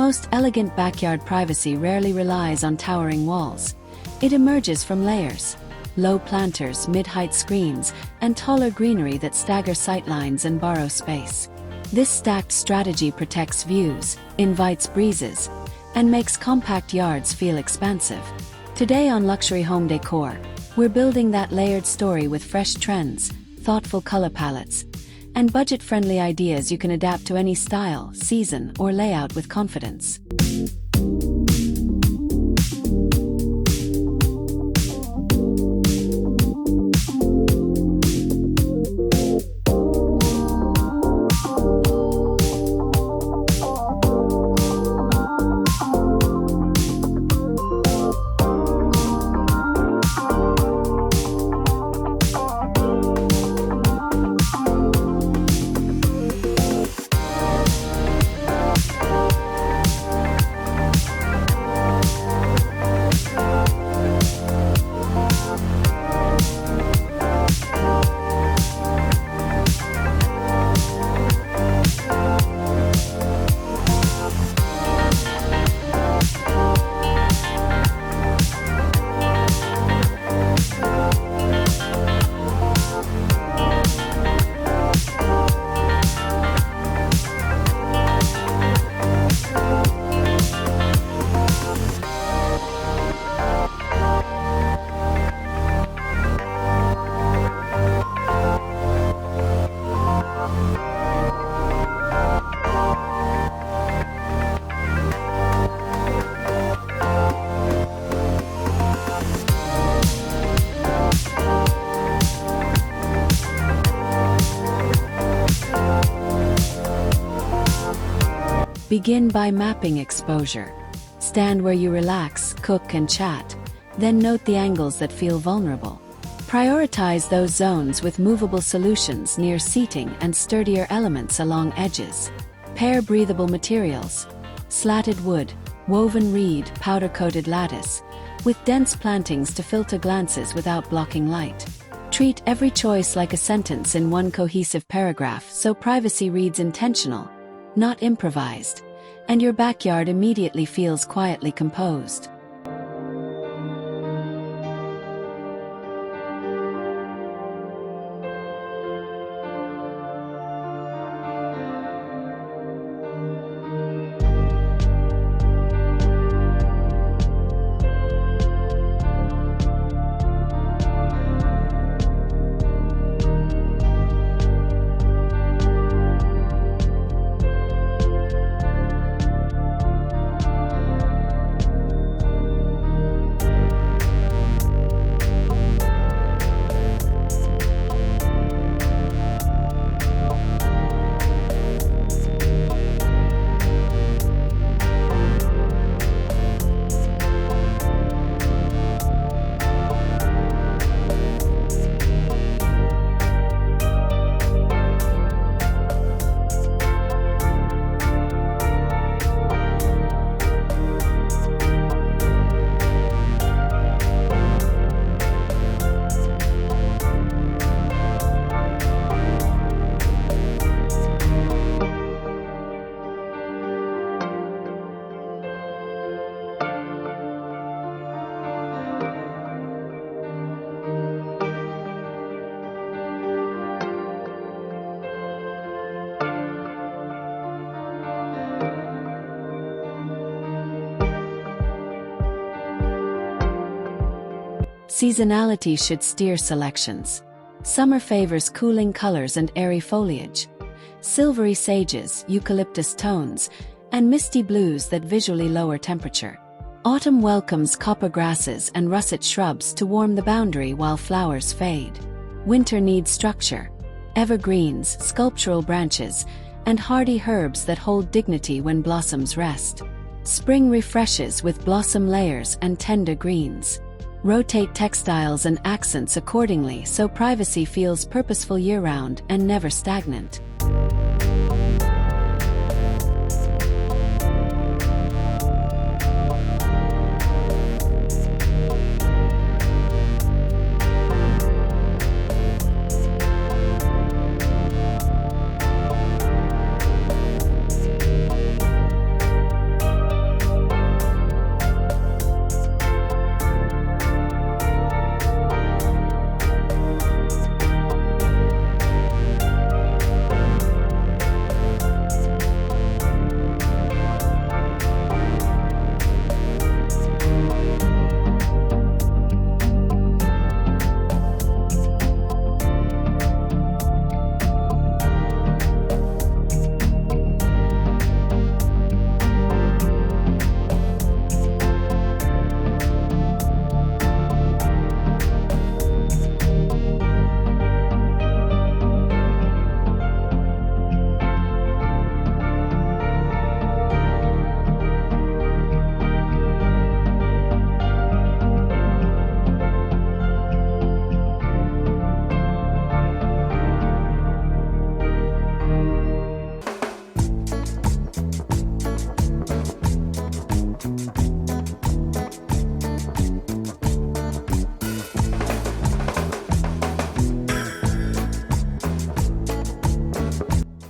most elegant backyard privacy rarely relies on towering walls. It emerges from layers: low planters, mid-height screens, and taller greenery that stagger sightlines and borrow space. This stacked strategy protects views, invites breezes, and makes compact yards feel expansive. Today on Luxury Home Decor, we're building that layered story with fresh trends, thoughtful color palettes, and budget-friendly ideas you can adapt to any style, season, or layout with confidence. Begin by mapping exposure. Stand where you relax, cook, and chat, then note the angles that feel vulnerable. Prioritize those zones with movable solutions near seating and sturdier elements along edges. Pair breathable materials: slatted wood, woven reed, powder-coated lattice, with dense plantings to filter glances without blocking light. Treat every choice like a sentence in one cohesive paragraph so privacy reads intentional, not improvised, and your backyard immediately feels quietly composed. Seasonality should steer selections. Summer favors cooling colors and airy foliage, silvery sages, eucalyptus tones, and misty blues that visually lower temperature. Autumn welcomes copper grasses and russet shrubs to warm the boundary while flowers fade. Winter needs structure: evergreens, sculptural branches, and hardy herbs that hold dignity when blossoms rest. Spring refreshes with blossom layers and tender greens. Rotate textiles and accents accordingly so privacy feels purposeful year-round and never stagnant.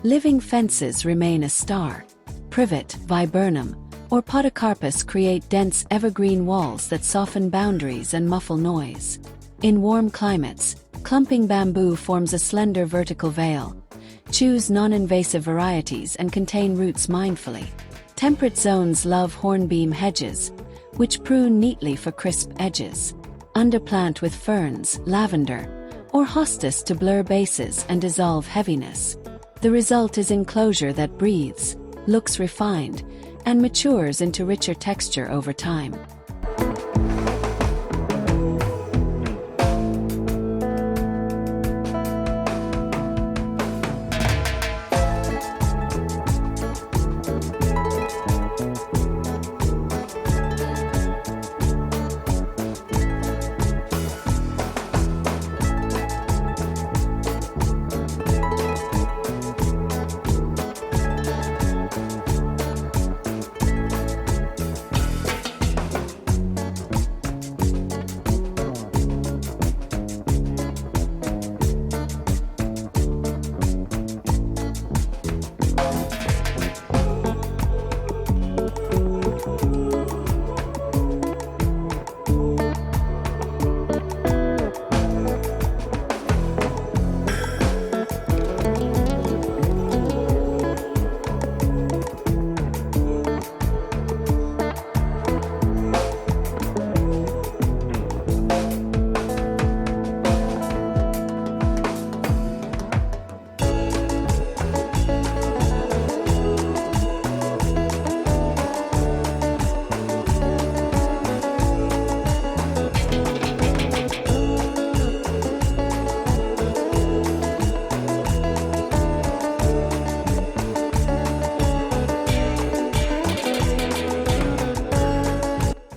Living fences remain a star. Privet, viburnum, or podocarpus create dense evergreen walls that soften boundaries and muffle noise. In warm climates, clumping bamboo forms a slender vertical veil. Choose non-invasive varieties and contain roots mindfully. Temperate zones love hornbeam hedges, which prune neatly for crisp edges. Underplant with ferns, lavender, or hostas to blur bases and dissolve heaviness. The result is enclosure that breathes, looks refined, and matures into richer texture over time.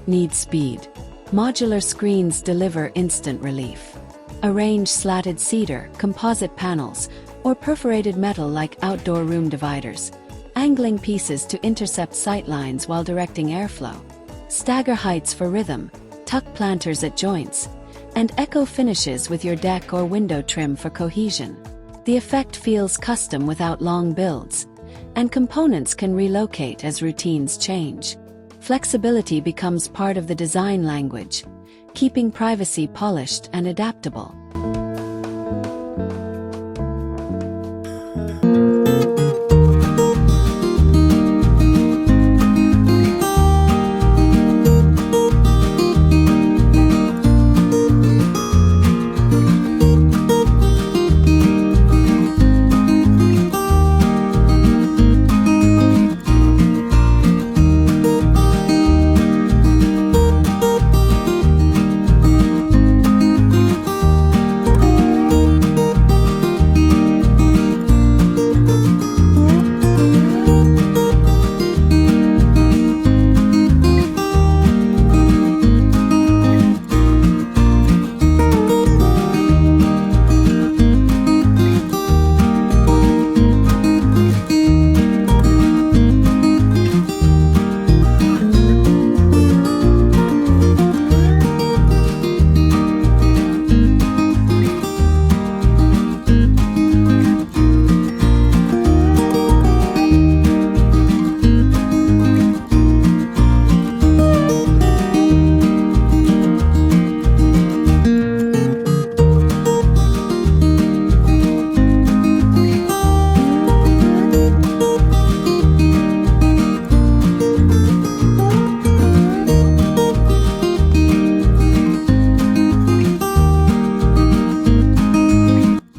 Need speed. Modular screens deliver instant relief. Arrange slatted cedar, composite panels, or perforated metal like outdoor room dividers, angling pieces to intercept sightlines while directing airflow. Stagger heights for rhythm, tuck planters at joints, and echo finishes with your deck or window trim for cohesion. The effect feels custom without long builds, and components can relocate as routines change. Flexibility becomes part of the design language, keeping privacy polished and adaptable.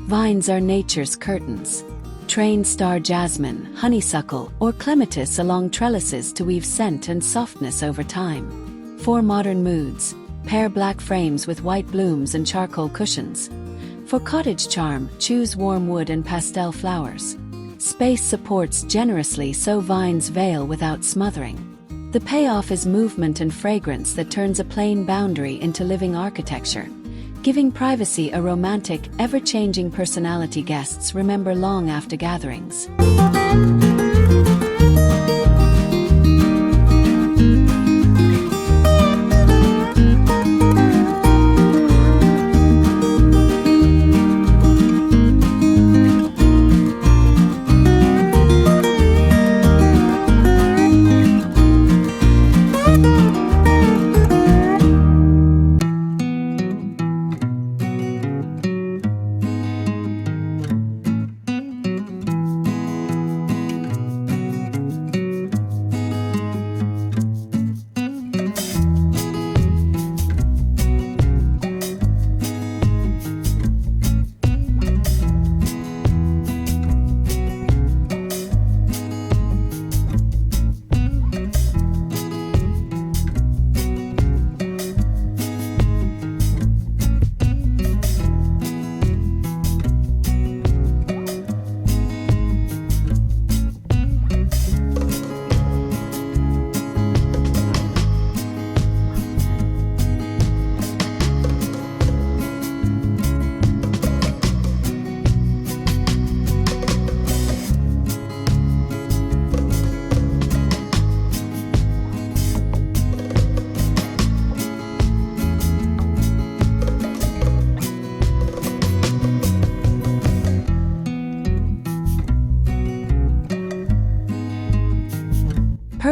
Vines are nature's curtains. Train star jasmine, honeysuckle, or clematis along trellises to weave scent and softness over time. For modern moods, pair black frames with white blooms and charcoal cushions. For cottage charm, choose warm wood and pastel flowers. Space supports generously so vines veil without smothering. The payoff is movement and fragrance that turns a plain boundary into living architecture, giving privacy a romantic, ever-changing personality guests remember long after gatherings.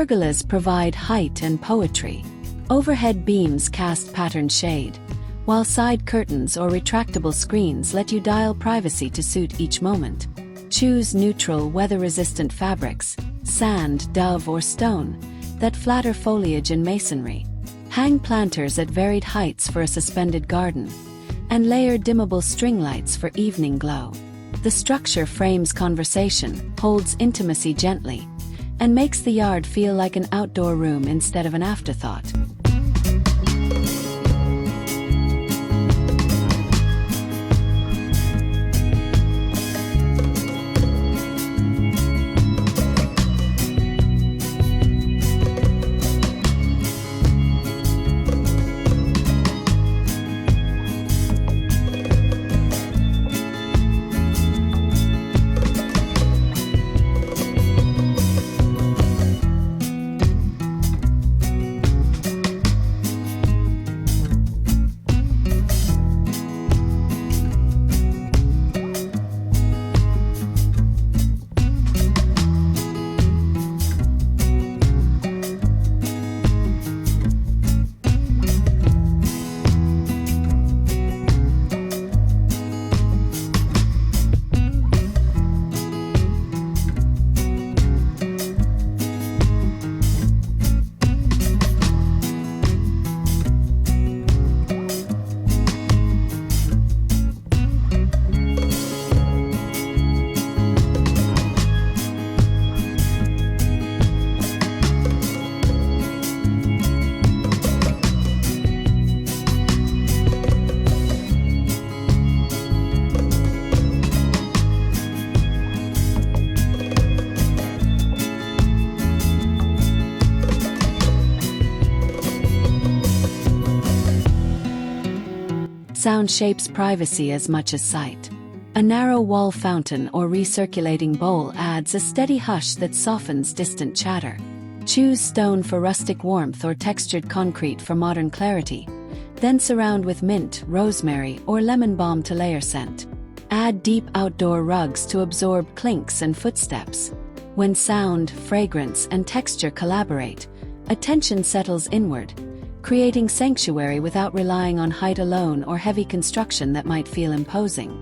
Pergolas provide height and poetry. Overhead beams cast patterned shade, while side curtains or retractable screens let you dial privacy to suit each moment. Choose neutral, weather-resistant fabrics, sand, dove, or stone, that flatter foliage and masonry. Hang planters at varied heights for a suspended garden, and layer dimmable string lights for evening glow. The structure frames conversation, holds intimacy gently, and makes the yard feel like an outdoor room instead of an afterthought. Sound shapes privacy as much as sight. A narrow wall fountain or recirculating bowl adds a steady hush that softens distant chatter. Choose stone for rustic warmth or textured concrete for modern clarity. Then surround with mint, rosemary, or lemon balm to layer scent. Add deep outdoor rugs to absorb clinks and footsteps. When sound, fragrance, and texture collaborate, attention settles inward, creating sanctuary without relying on height alone or heavy construction that might feel imposing.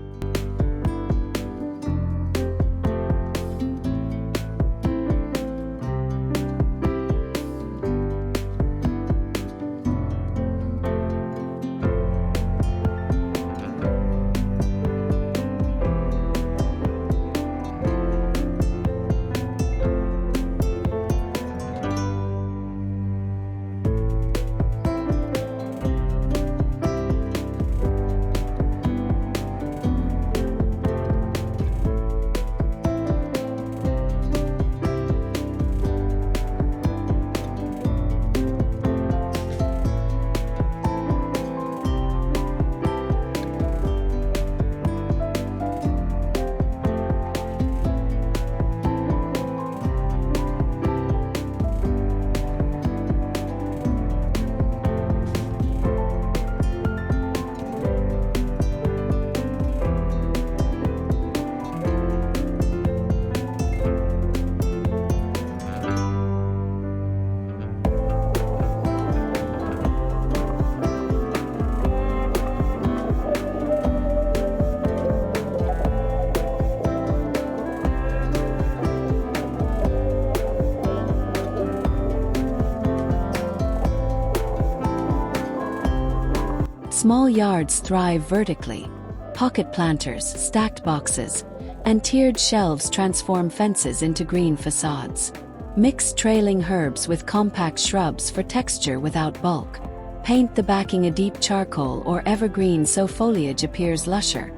Small yards thrive vertically. Pocket planters, stacked boxes, and tiered shelves transform fences into green facades. Mix trailing herbs with compact shrubs for texture without bulk. Paint the backing a deep charcoal or evergreen so foliage appears lusher,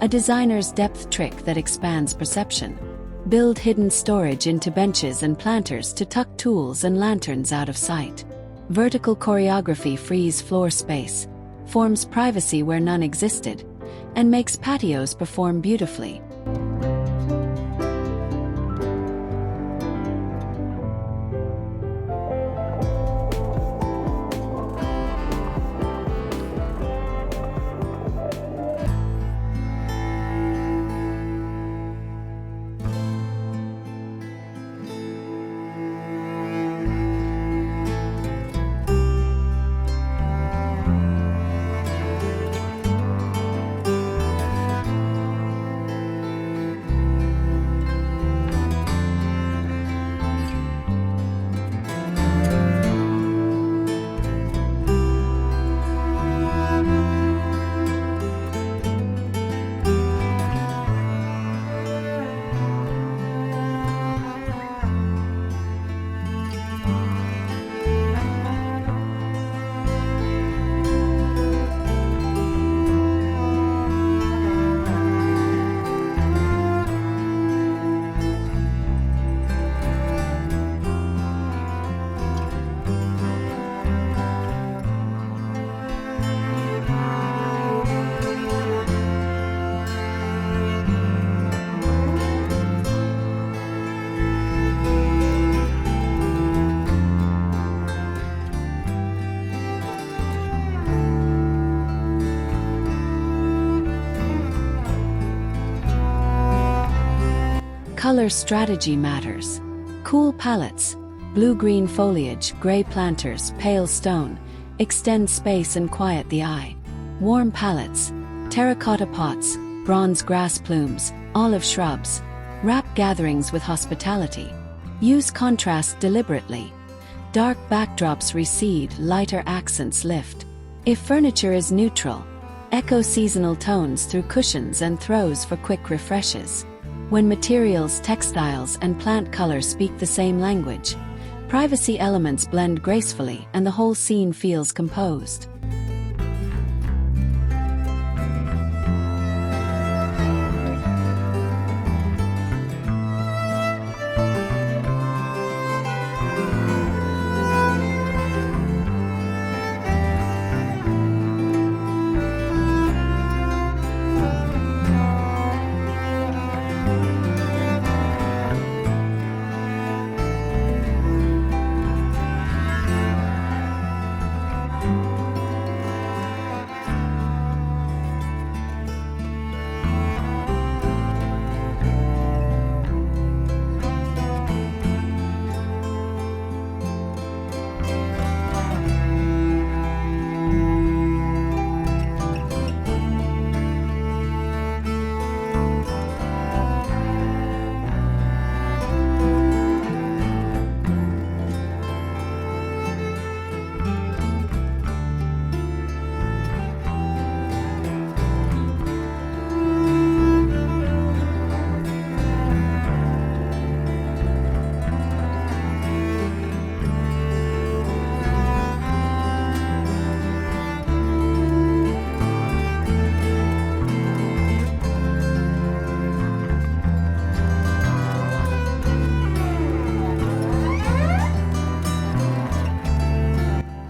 a designer's depth trick that expands perception. Build hidden storage into benches and planters to tuck tools and lanterns out of sight. Vertical choreography frees floor space, forms privacy where none existed, and makes patios perform beautifully. Color strategy matters. Cool palettes, blue-green foliage, gray planters, pale stone, extend space and quiet the eye. Warm palettes, terracotta pots, bronze grass plumes, olive shrubs, wrap gatherings with hospitality. Use contrast deliberately. Dark backdrops recede, lighter accents lift. If furniture is neutral, echo seasonal tones through cushions and throws for quick refreshes. When materials, textiles, and plant color speak the same language, privacy elements blend gracefully and the whole scene feels composed.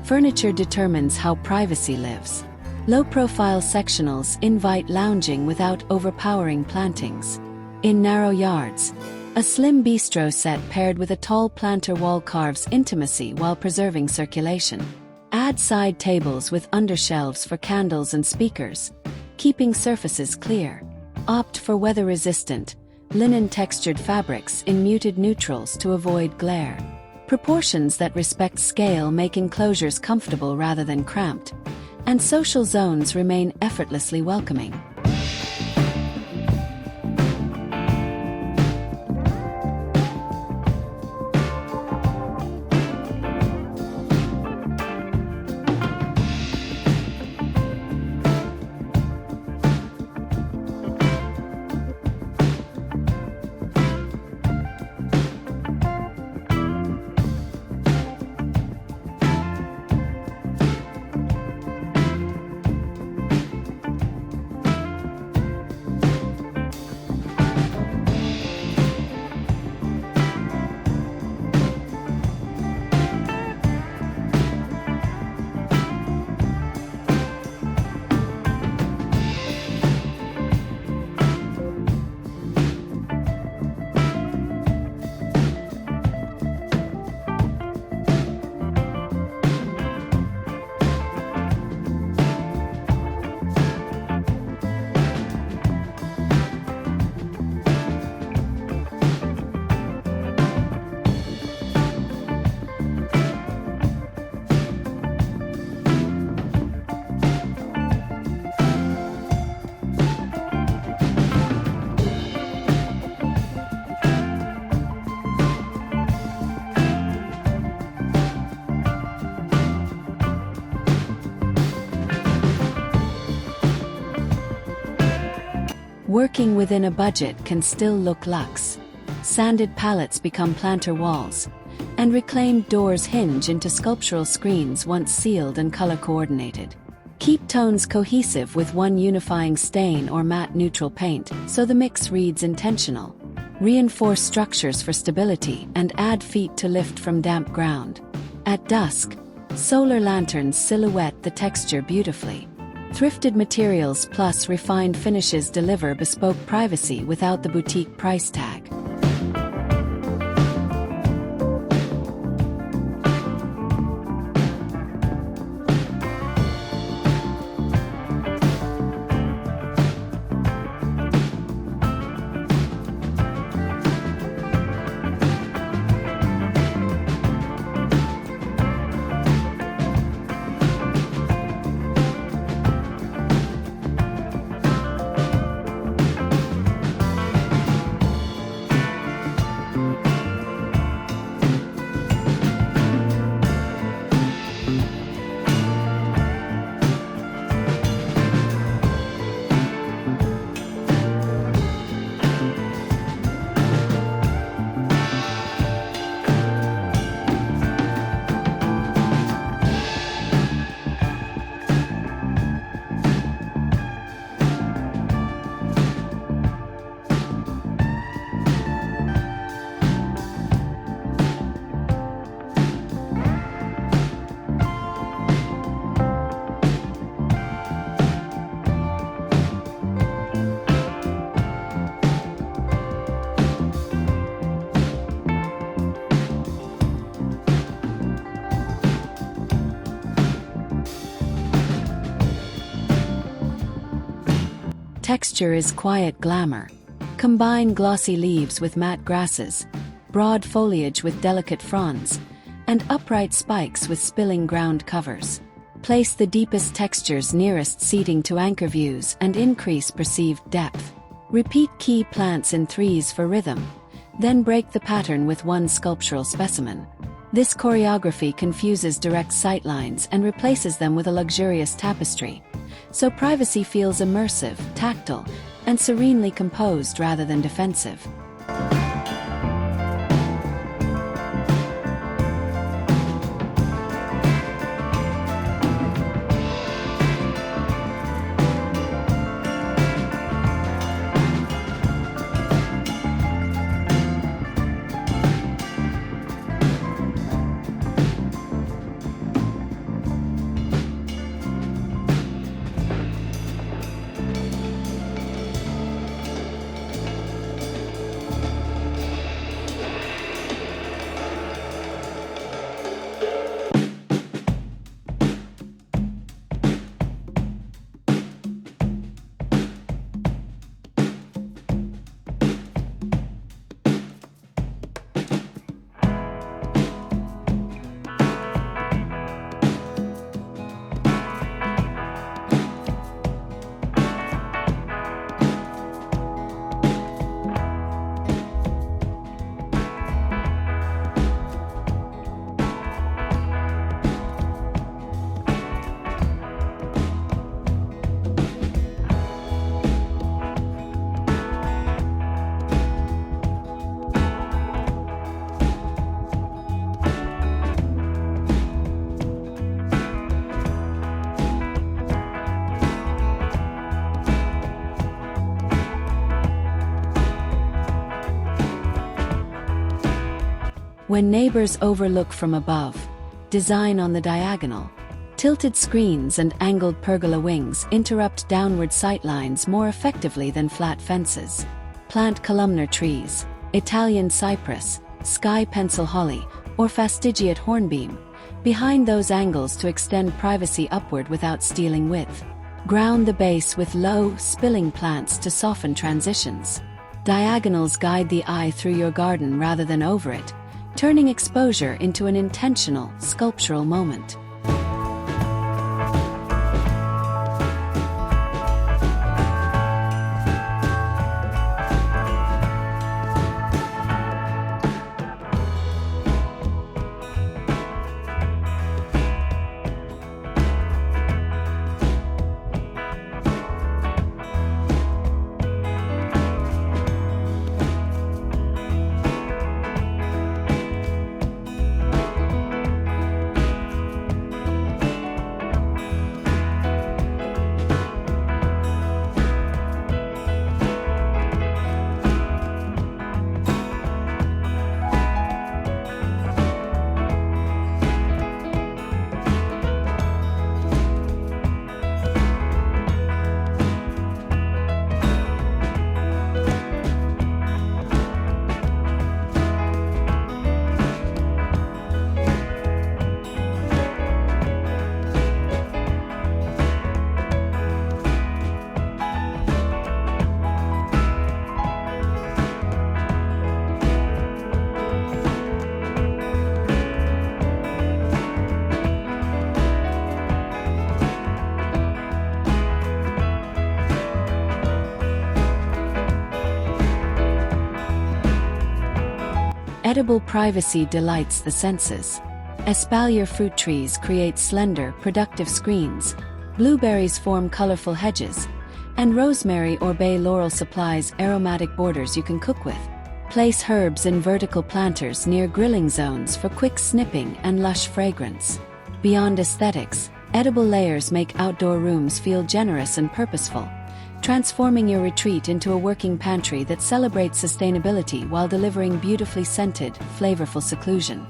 Furniture determines how privacy lives. Low-profile sectionals invite lounging without overpowering plantings. In narrow yards, a slim bistro set paired with a tall planter wall carves intimacy while preserving circulation. Add side tables with undershelves for candles and speakers, keeping surfaces clear. Opt for weather-resistant, linen-textured fabrics in muted neutrals to avoid glare. Proportions that respect scale make enclosures comfortable rather than cramped, and social zones remain effortlessly welcoming. Working within a budget can still look luxe. Sanded pallets become planter walls, and reclaimed doors hinge into sculptural screens once sealed and color-coordinated. Keep tones cohesive with one unifying stain or matte neutral paint so the mix reads intentional. Reinforce structures for stability and add feet to lift from damp ground. At dusk, solar lanterns silhouette the texture beautifully. Thrifted materials plus refined finishes deliver bespoke privacy without the boutique price tag. Texture is quiet glamour. Combine glossy leaves with matte grasses, broad foliage with delicate fronds, and upright spikes with spilling ground covers. Place the deepest textures nearest seating to anchor views and increase perceived depth. Repeat key plants in threes for rhythm, then break the pattern with one sculptural specimen. This choreography confuses direct sightlines and replaces them with a luxurious tapestry, so privacy feels immersive, tactile, and serenely composed rather than defensive. When neighbors overlook from above, design on the diagonal. Tilted screens and angled pergola wings interrupt downward sightlines more effectively than flat fences. Plant columnar trees, Italian cypress, sky pencil holly, or fastigiate hornbeam, behind those angles to extend privacy upward without stealing width. Ground the base with low, spilling plants to soften transitions. Diagonals guide the eye through your garden rather than over it, turning exposure into an intentional, sculptural moment. Edible privacy delights the senses. Espalier fruit trees create slender, productive screens, blueberries form colorful hedges, and rosemary or bay laurel supplies aromatic borders you can cook with. Place herbs in vertical planters near grilling zones for quick snipping and lush fragrance. Beyond aesthetics, edible layers make outdoor rooms feel generous and purposeful, transforming your retreat into a working pantry that celebrates sustainability while delivering beautifully scented, flavorful seclusion.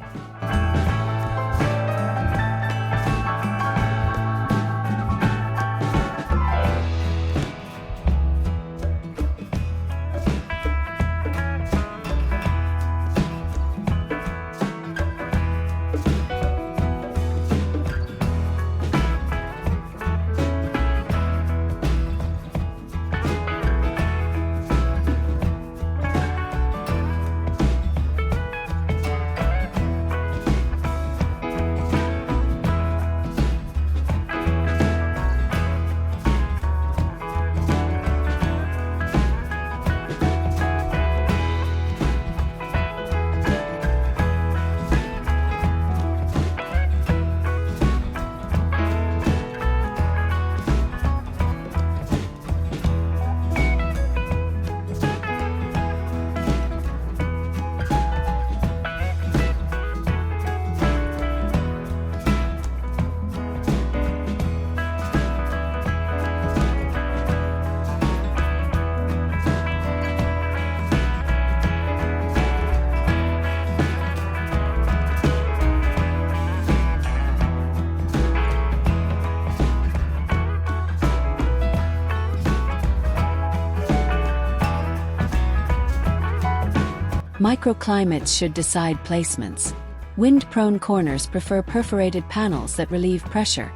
Microclimates should decide placements. Wind-prone corners prefer perforated panels that relieve pressure,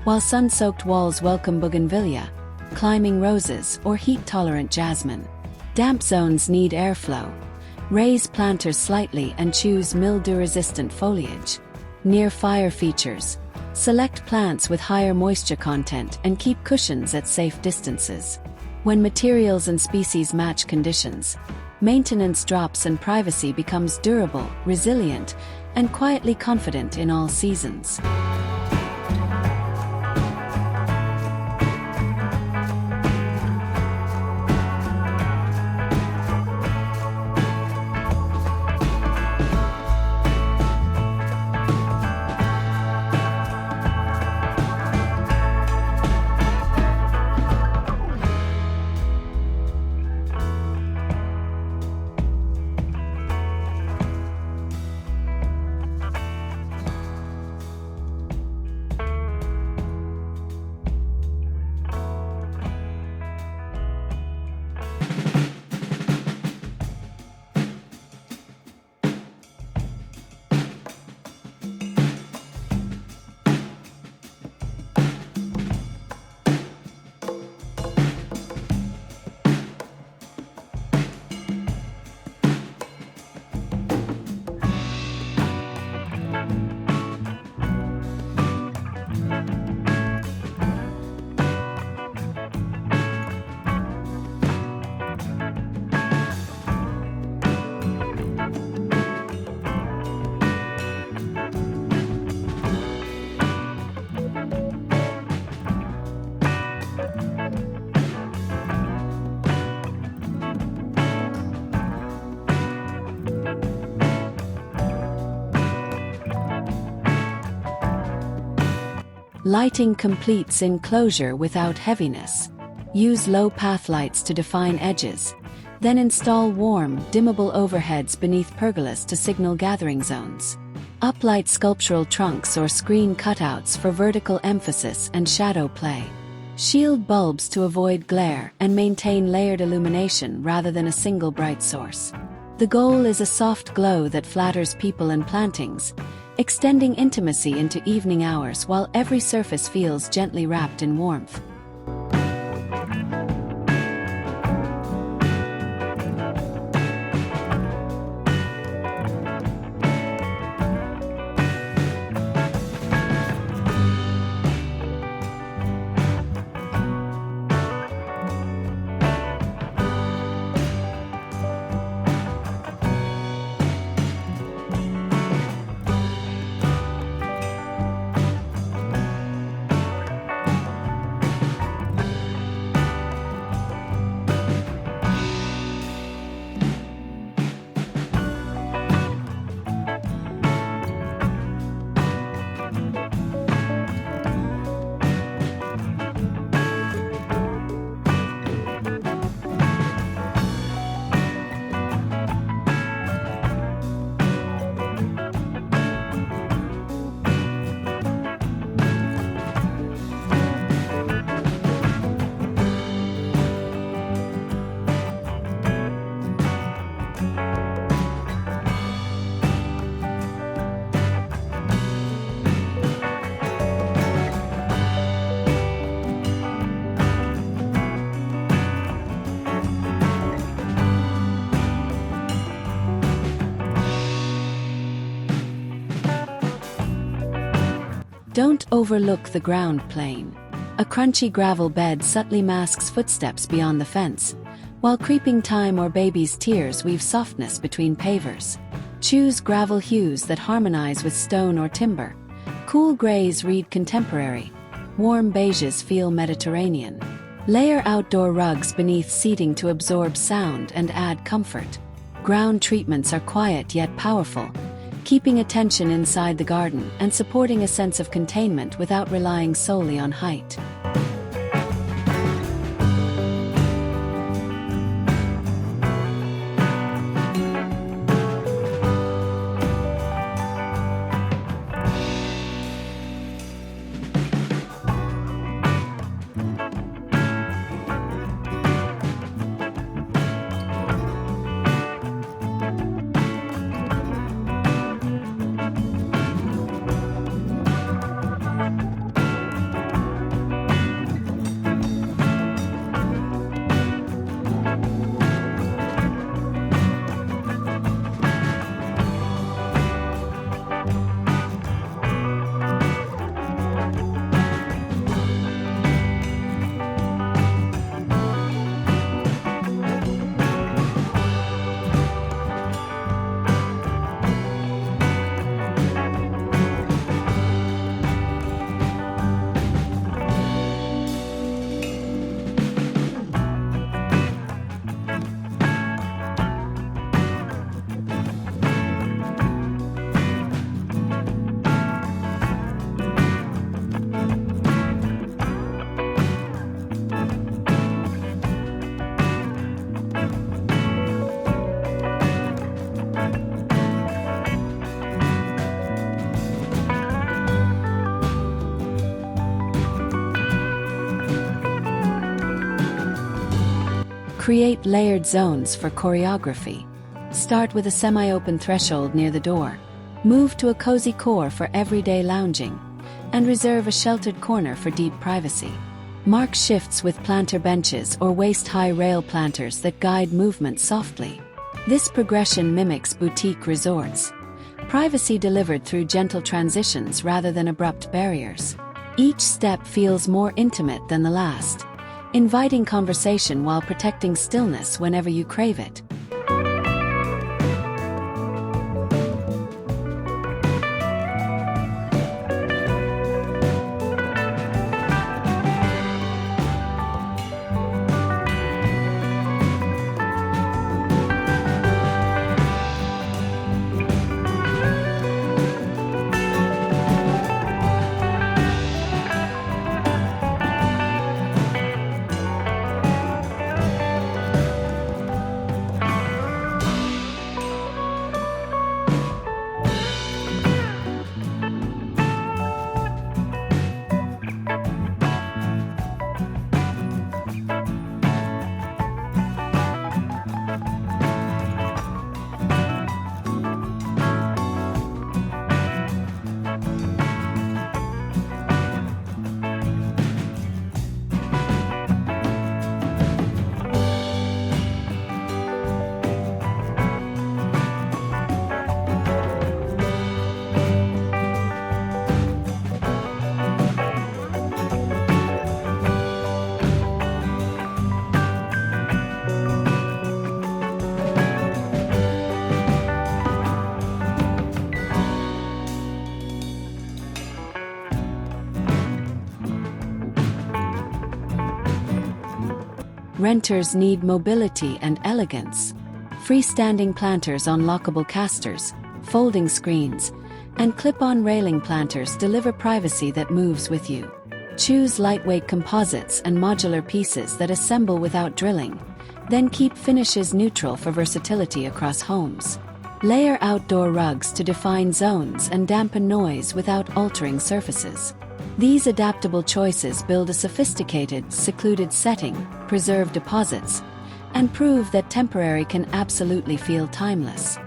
while sun-soaked walls welcome bougainvillea, climbing roses, or heat-tolerant jasmine. Damp zones need airflow. Raise planters slightly and choose mildew-resistant foliage. Near fire features. Select plants with higher moisture content and keep cushions at safe distances. When materials and species match conditions, maintenance drops and privacy becomes durable, resilient, and quietly confident in all seasons. Lighting completes enclosure without heaviness. Use low path lights to define edges, then install warm, dimmable overheads beneath pergolas to signal gathering zones. Uplight sculptural trunks or screen cutouts for vertical emphasis and shadow play. Shield bulbs to avoid glare and maintain layered illumination rather than a single bright source. The goal is a soft glow that flatters people and plantings, extending intimacy into evening hours while every surface feels gently wrapped in warmth. Don't overlook the ground plane. A crunchy gravel bed subtly masks footsteps beyond the fence, while creeping time or baby's tears weave softness between pavers. Choose gravel hues that harmonize with stone or timber. Cool grays read contemporary. Warm beiges feel Mediterranean. Layer outdoor rugs beneath seating to absorb sound and add comfort. Ground treatments are quiet yet powerful, keeping attention inside the garden and supporting a sense of containment without relying solely on height. Create layered zones for choreography. Start with a semi-open threshold near the door. Move to a cozy core for everyday lounging, and reserve a sheltered corner for deep privacy. Mark shifts with planter benches or waist-high rail planters that guide movement softly. This progression mimics boutique resorts. Privacy delivered through gentle transitions rather than abrupt barriers. Each step feels more intimate than the last, inviting conversation while protecting stillness whenever you crave it. Renters need mobility and elegance. Freestanding planters on lockable casters, folding screens, and clip-on railing planters deliver privacy that moves with you. Choose lightweight composites and modular pieces that assemble without drilling, then keep finishes neutral for versatility across homes. Layer outdoor rugs to define zones and dampen noise without altering surfaces. These adaptable choices build a sophisticated, secluded setting, preserve deposits, and prove that temporary can absolutely feel timeless.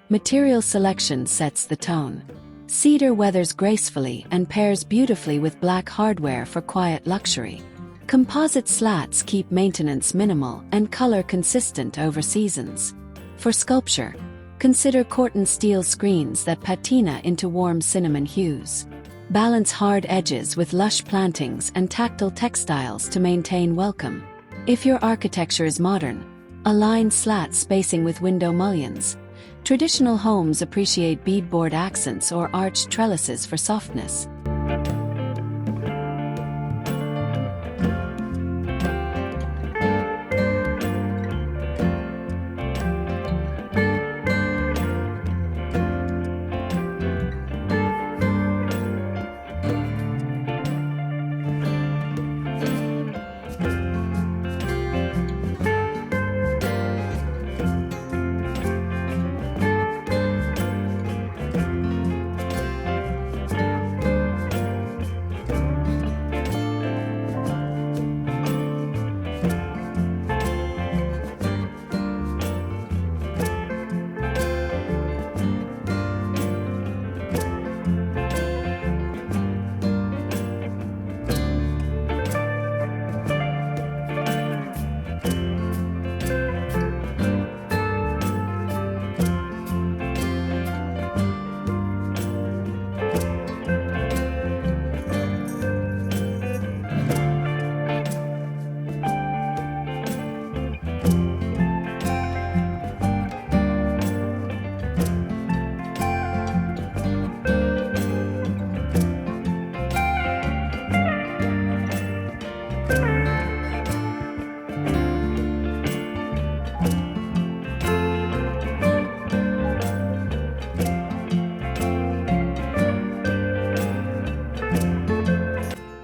Material selection sets the tone. Cedar weathers gracefully and pairs beautifully with black hardware for quiet luxury. Composite slats keep maintenance minimal and color consistent over seasons. For sculpture, consider Corten steel screens that patina into warm cinnamon hues. Balance hard edges with lush plantings and tactile textiles to maintain welcome. If your architecture is modern, align slat spacing with window mullions. Traditional homes appreciate beadboard accents or arched trellises for softness.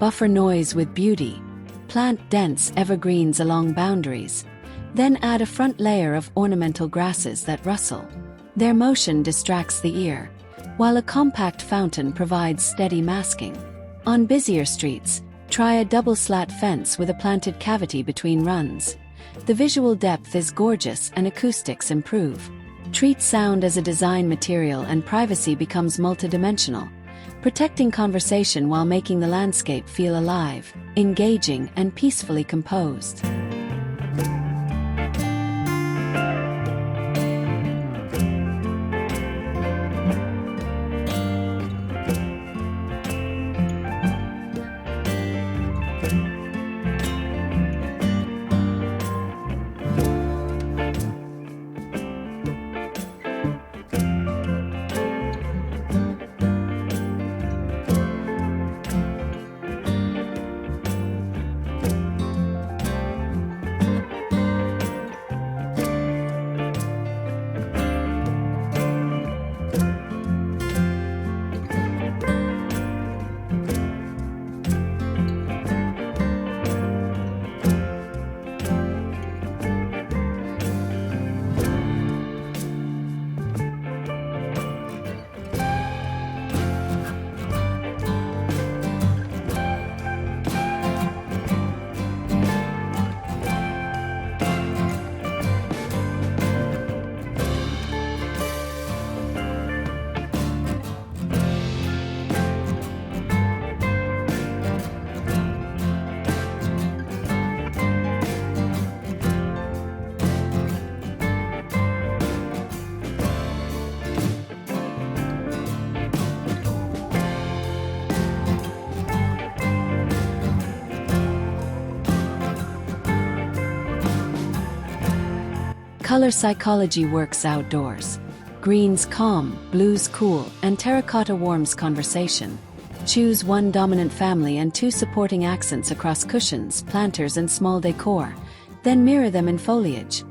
buffer noise with beauty. Plant dense evergreens along boundaries. Then add a front layer of ornamental grasses that rustle. Their motion distracts the ear, while a compact fountain provides steady masking. On busier streets, try a double slat fence with a planted cavity between runs. The visual depth is gorgeous and acoustics improve. Treat sound as a design material and privacy becomes multidimensional, protecting conversation while making the landscape feel alive, engaging, and peacefully composed. Color psychology works outdoors. Greens calm, blues cool, and terracotta warms conversation. Choose one dominant family and two supporting accents across cushions, planters, and small decor. Then mirror them in foliage.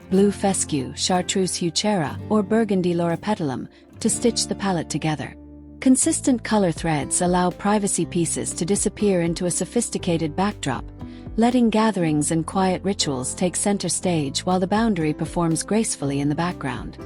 Blue fescue, chartreuse heuchera, or burgundy loropetalum to stitch the palette together. Consistent color threads allow privacy pieces to disappear into a sophisticated backdrop, letting gatherings and quiet rituals take center stage while the boundary performs gracefully in the background.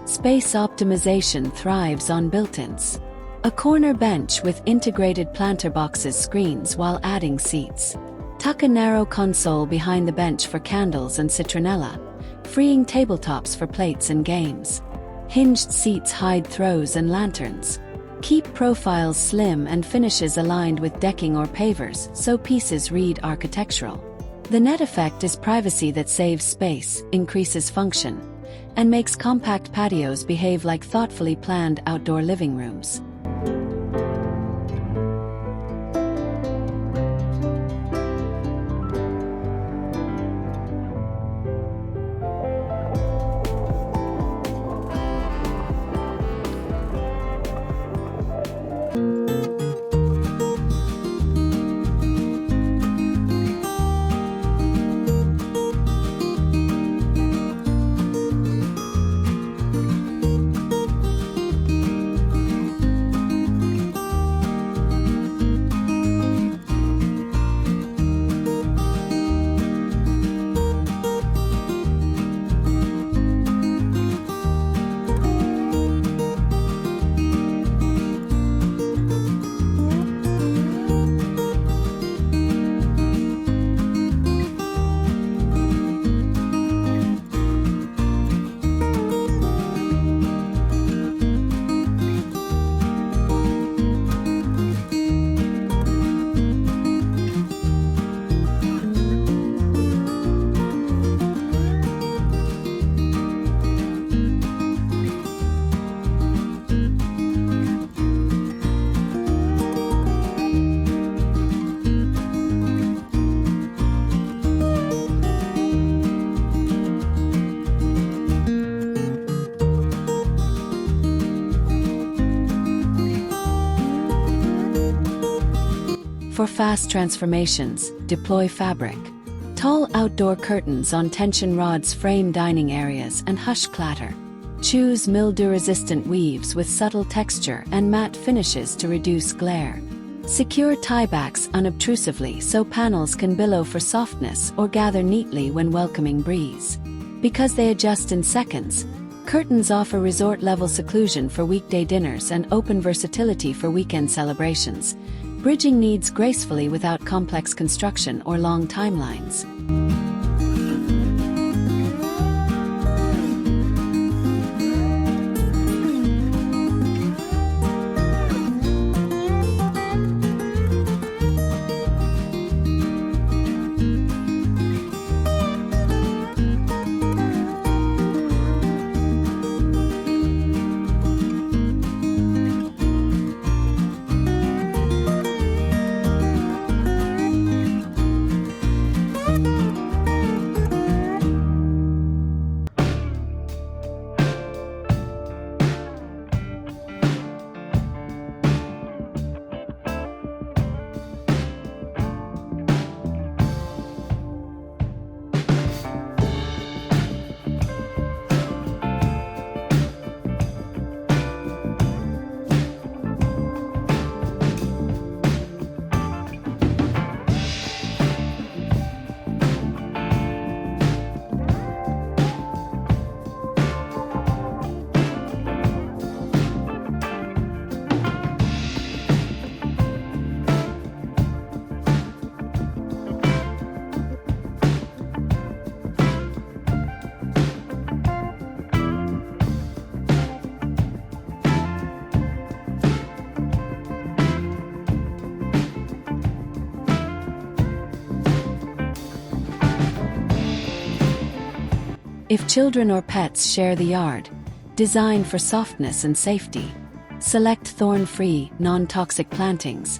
Space optimization thrives on built-ins. A corner bench with integrated planter boxes screens while adding seats. Tuck a narrow console behind the bench for candles and citronella, freeing tabletops for plates and games. Hinged seats hide throws and lanterns. Keep profiles slim and finishes aligned with decking or pavers so pieces read architectural. The net effect is privacy that saves space, increases function, and makes compact patios behave like thoughtfully planned outdoor living rooms. For fast transformations, deploy fabric. Tall outdoor curtains on tension rods frame dining areas and hush clatter. Choose mildew-resistant weaves with subtle texture and matte finishes to reduce glare. Secure tiebacks unobtrusively so panels can billow for softness or gather neatly when welcoming breeze. Because they adjust in seconds, curtains offer resort-level seclusion for weekday dinners and open versatility for weekend celebrations, bridging needs gracefully without complex construction or long timelines. If children or pets share the yard, design for softness and safety. Select thorn-free, non-toxic plantings,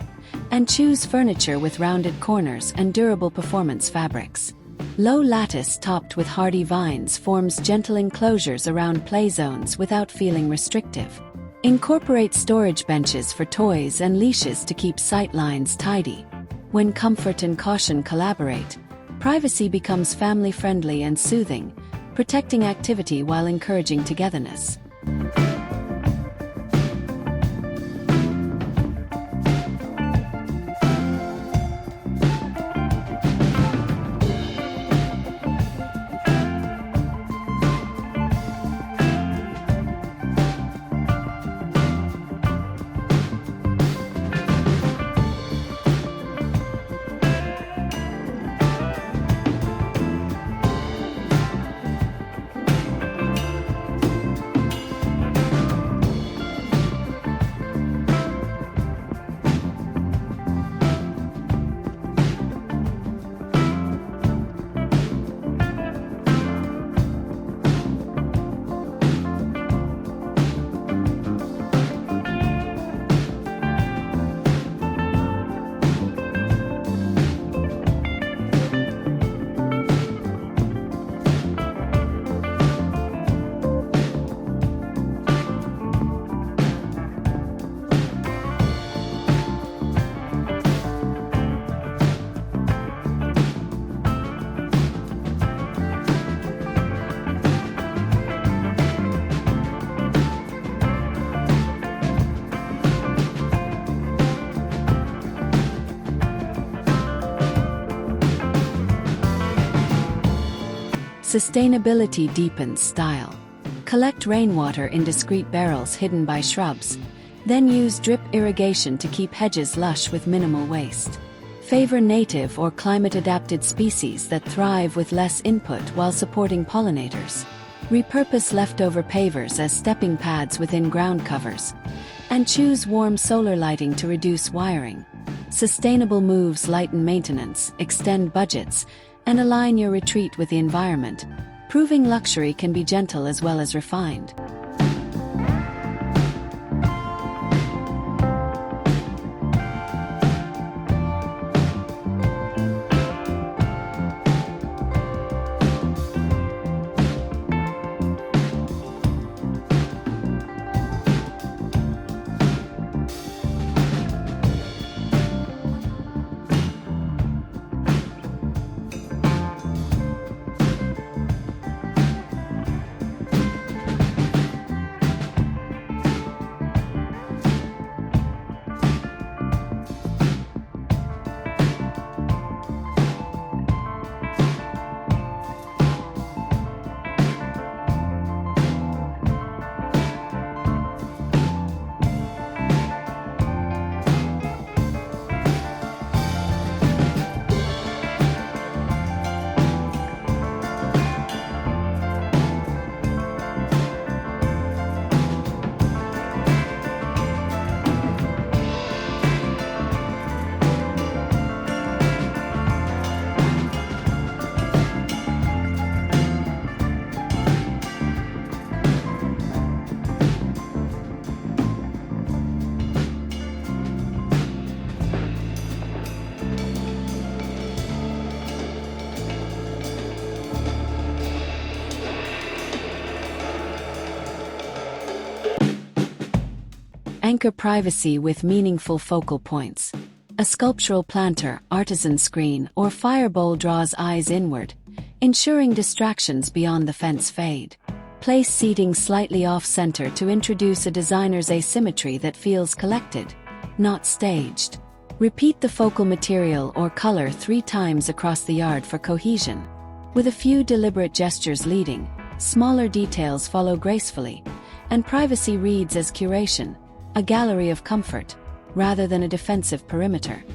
and choose furniture with rounded corners and durable performance fabrics. Low lattice topped with hardy vines forms gentle enclosures around play zones without feeling restrictive. Incorporate storage benches for toys and leashes to keep sightlines tidy. When comfort and caution collaborate, privacy becomes family-friendly and soothing, protecting activity while encouraging togetherness. Sustainability deepens style. Collect rainwater in discreet barrels hidden by shrubs, then use drip irrigation to keep hedges lush with minimal waste. Favor native or climate-adapted species that thrive with less input while supporting pollinators. Repurpose leftover pavers as stepping pads within ground covers, and choose warm solar lighting to reduce wiring. Sustainable moves lighten maintenance, extend budgets, and align your retreat with the environment, proving luxury can be gentle as well as refined. Anchor privacy with meaningful focal points. A sculptural planter, artisan screen, or firebowl draws eyes inward, ensuring distractions beyond the fence fade. Place seating slightly off-center to introduce a designer's asymmetry that feels collected, not staged. Repeat the focal material or color 3 times across the yard for cohesion. With a few deliberate gestures leading, smaller details follow gracefully, and privacy reads as curation, a gallery of comfort, rather than a defensive perimeter.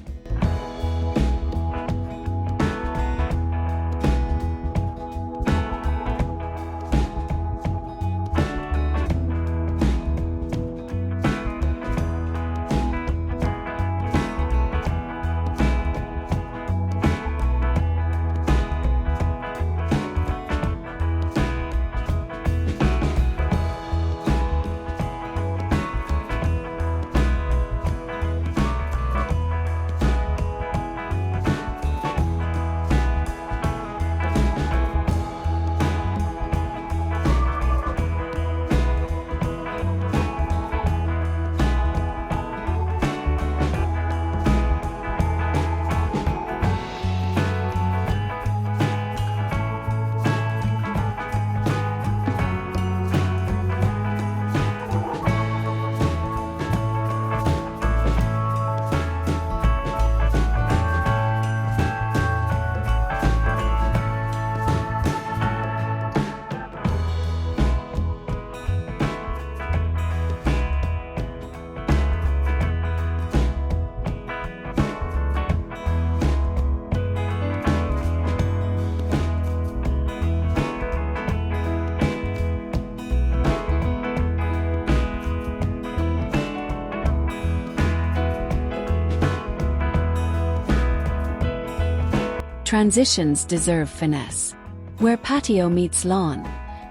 Transitions deserve finesse. Where patio meets lawn,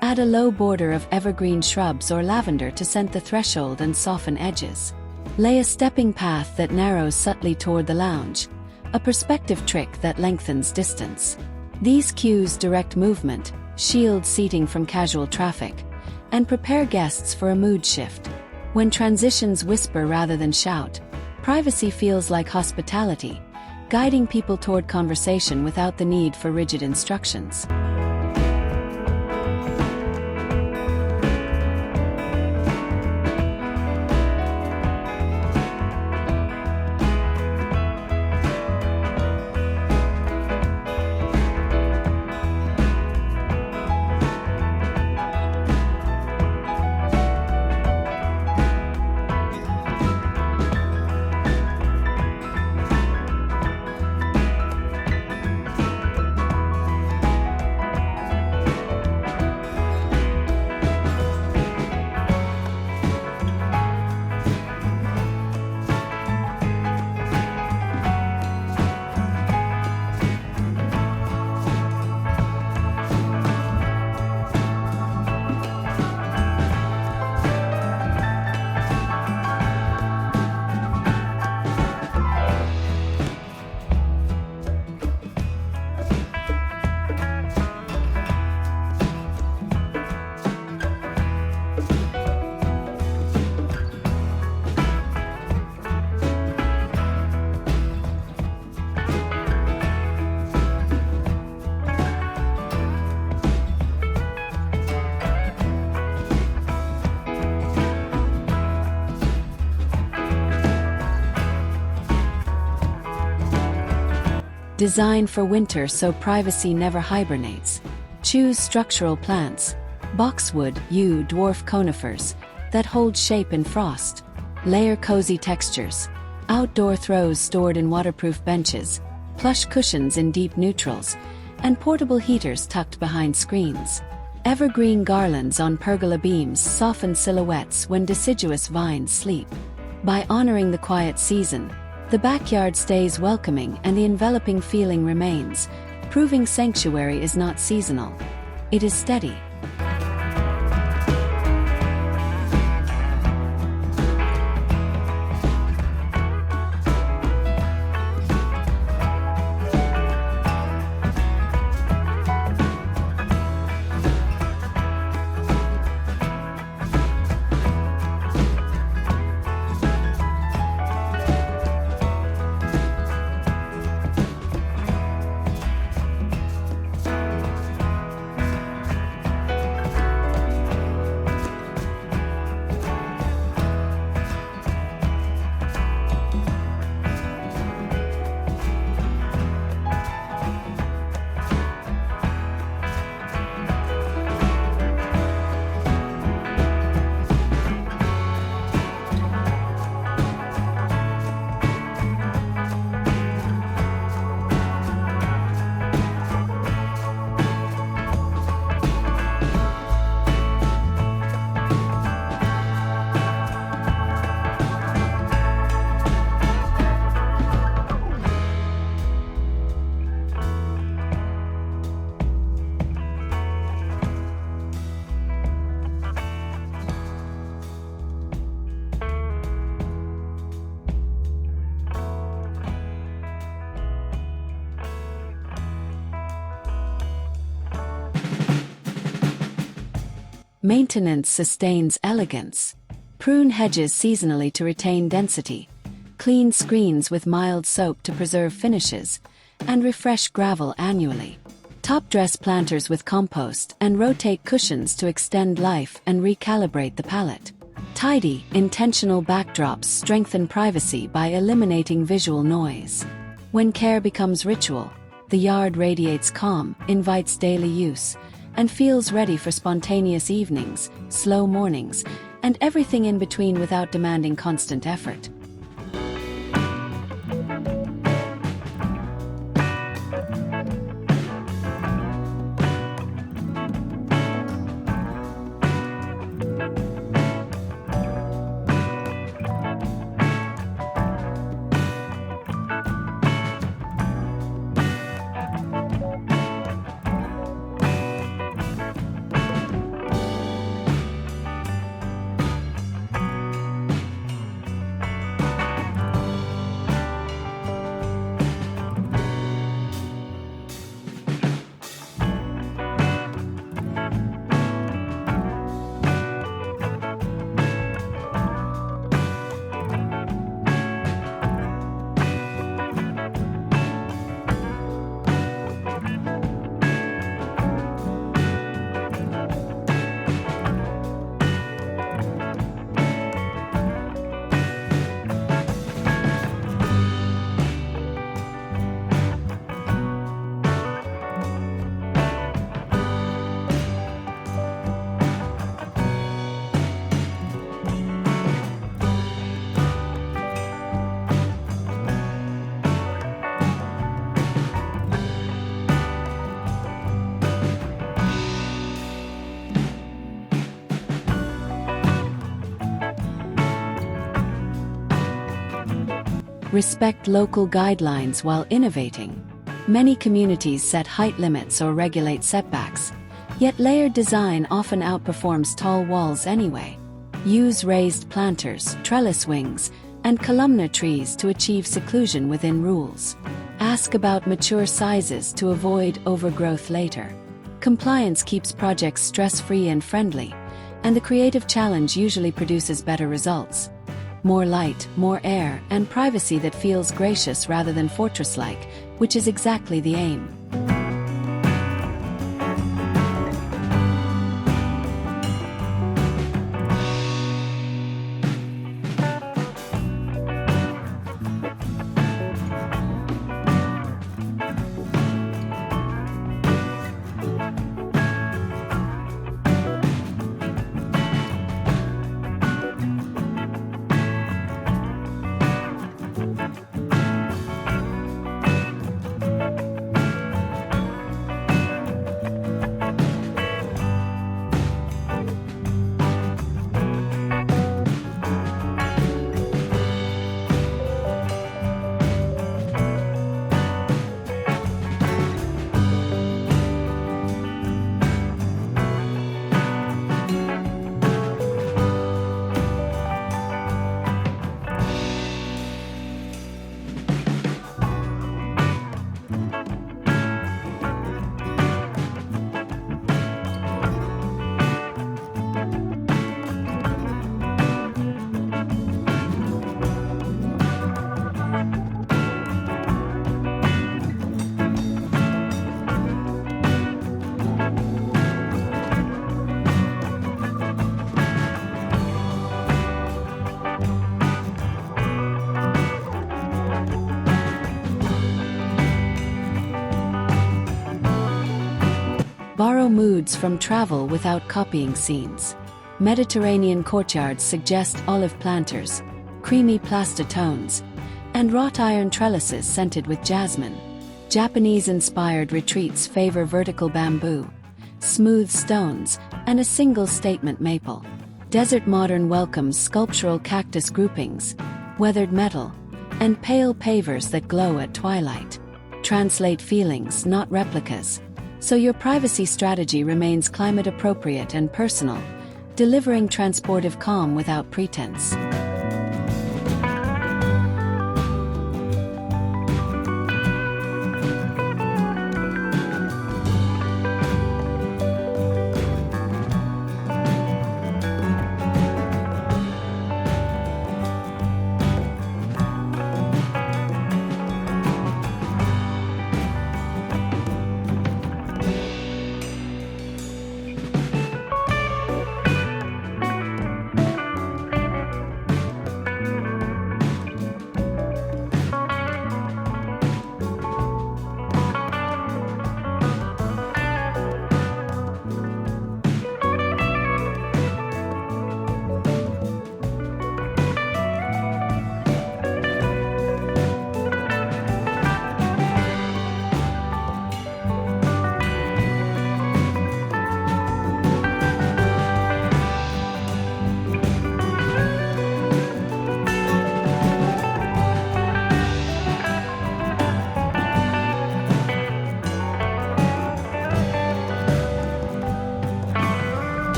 add a low border of evergreen shrubs or lavender to scent the threshold and soften edges. Lay a stepping path that narrows subtly toward the lounge, a perspective trick that lengthens distance. These cues direct movement, shield seating from casual traffic, and prepare guests for a mood shift. When transitions whisper rather than shout, privacy feels like hospitality, guiding people toward conversation without the need for rigid instructions. Design for winter so privacy never hibernates. Choose structural plants, boxwood, yew, dwarf conifers, that hold shape in frost. Layer cozy textures, outdoor throws stored in waterproof benches, plush cushions in deep neutrals, and portable heaters tucked behind screens. Evergreen garlands on pergola beams soften silhouettes when deciduous vines sleep. By honoring the quiet season, the backyard stays welcoming and the enveloping feeling remains, proving sanctuary is not seasonal. It is steady. Maintenance sustains elegance. Prune hedges seasonally to retain density. Clean screens with mild soap to preserve finishes, and refresh gravel annually. Top-dress planters with compost and rotate cushions to extend life and recalibrate the palette. Tidy, intentional backdrops strengthen privacy by eliminating visual noise. When care becomes ritual, the yard radiates calm, invites daily use, and feels ready for spontaneous evenings, slow mornings, and everything in between without demanding constant effort. Respect local guidelines while innovating. Many communities set height limits or regulate setbacks, yet layered design often outperforms tall walls anyway. Use raised planters, trellis wings, and columnar trees to achieve seclusion within rules. Ask about mature sizes to avoid overgrowth later. Compliance keeps projects stress-free and friendly, and the creative challenge usually produces better results. More light, more air, and privacy that feels gracious rather than fortress-like, which is exactly the aim. Borrow moods from travel without copying scenes. Mediterranean courtyards suggest olive planters, creamy plaster tones, and wrought iron trellises scented with jasmine. Japanese-inspired retreats favor vertical bamboo, smooth stones, and a single statement maple. Desert modern welcomes sculptural cactus groupings, weathered metal, and pale pavers that glow at twilight. Translate feelings, not replicas, so your privacy strategy remains climate-appropriate and personal, delivering transportive calm without pretense.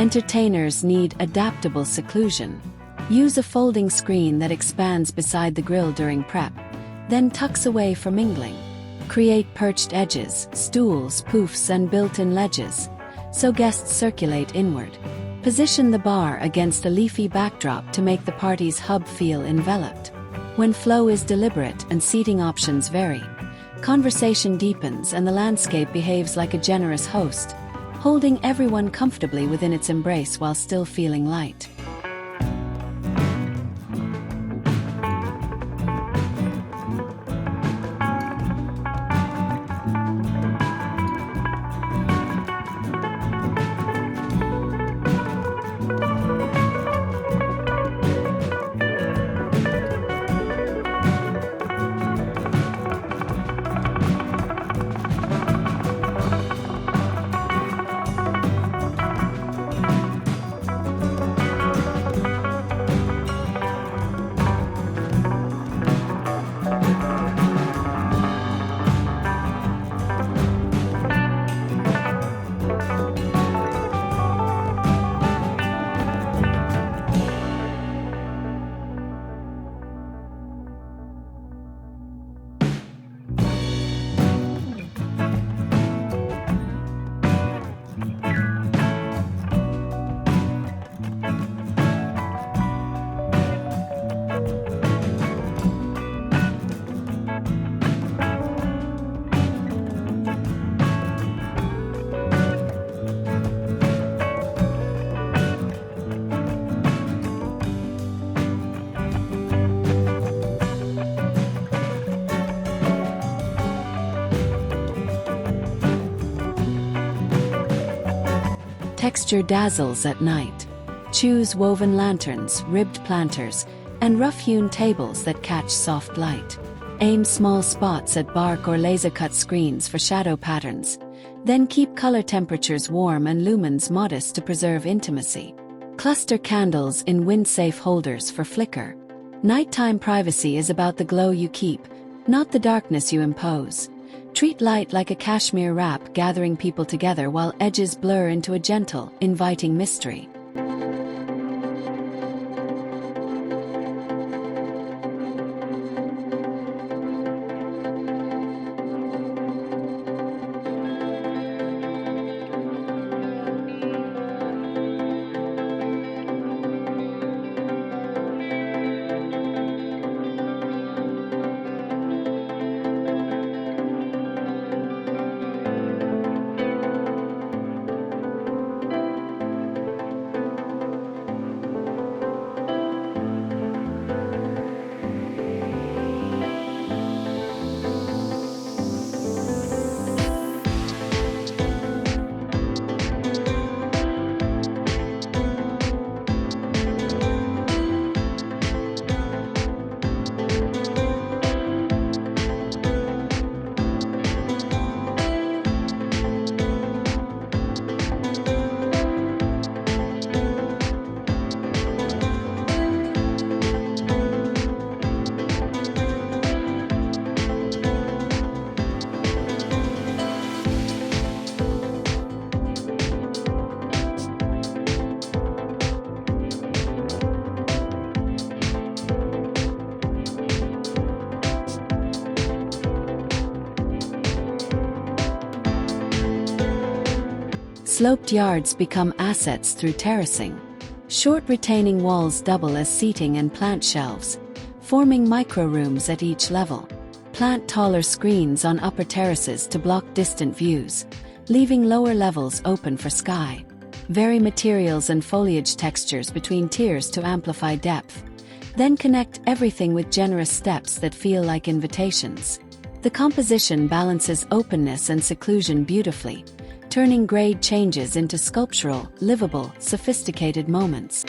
Entertainers need adaptable seclusion. Use a folding screen that expands beside the grill during prep, then tucks away for mingling. Create perched edges, stools, poofs, and built-in ledges, so guests circulate inward. Position the bar against a leafy backdrop to make the party's hub feel enveloped. When flow is deliberate and seating options vary, conversation deepens and the landscape behaves like a generous host, holding everyone comfortably within its embrace while still feeling light. Texture dazzles at night. Choose woven lanterns, ribbed planters, and rough-hewn tables that catch soft light. Aim small spots at bark or laser-cut screens for shadow patterns. Then keep color temperatures warm and lumens modest to preserve intimacy. Cluster candles in wind-safe holders for flicker. Nighttime privacy is about the glow you keep, not the darkness you impose. Treat light like a cashmere wrap, gathering people together while edges blur into a gentle, inviting mystery. Sloped yards become assets through terracing. Short retaining walls double as seating and plant shelves, forming micro-rooms at each level. Plant taller screens on upper terraces to block distant views, leaving lower levels open for sky. Vary materials and foliage textures between tiers to amplify depth. Then connect everything with generous steps that feel like invitations. The composition balances openness and seclusion beautifully, turning grade changes into sculptural, livable, sophisticated moments.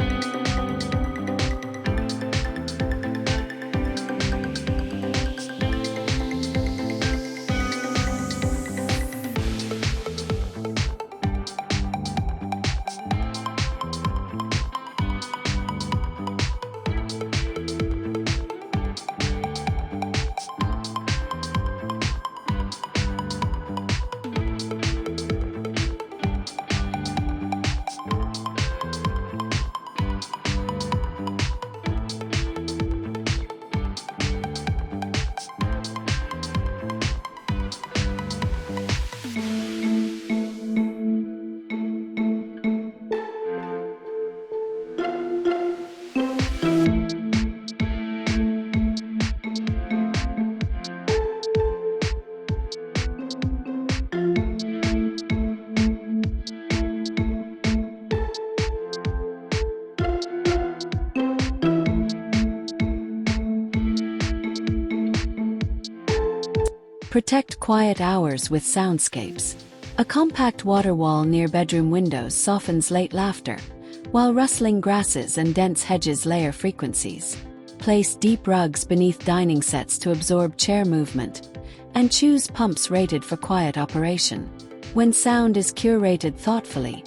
Protect quiet hours with soundscapes. A compact water wall near bedroom windows softens late laughter, while rustling grasses and dense hedges layer frequencies. Place deep rugs beneath dining sets to absorb chair movement, and choose pumps rated for quiet operation. When sound is curated thoughtfully,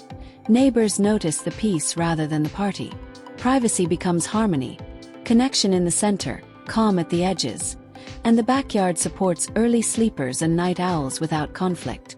neighbors notice the peace rather than the party. Privacy becomes harmony, connection in the center, calm at the edges, and the backyard supports early sleepers and night owls without conflict.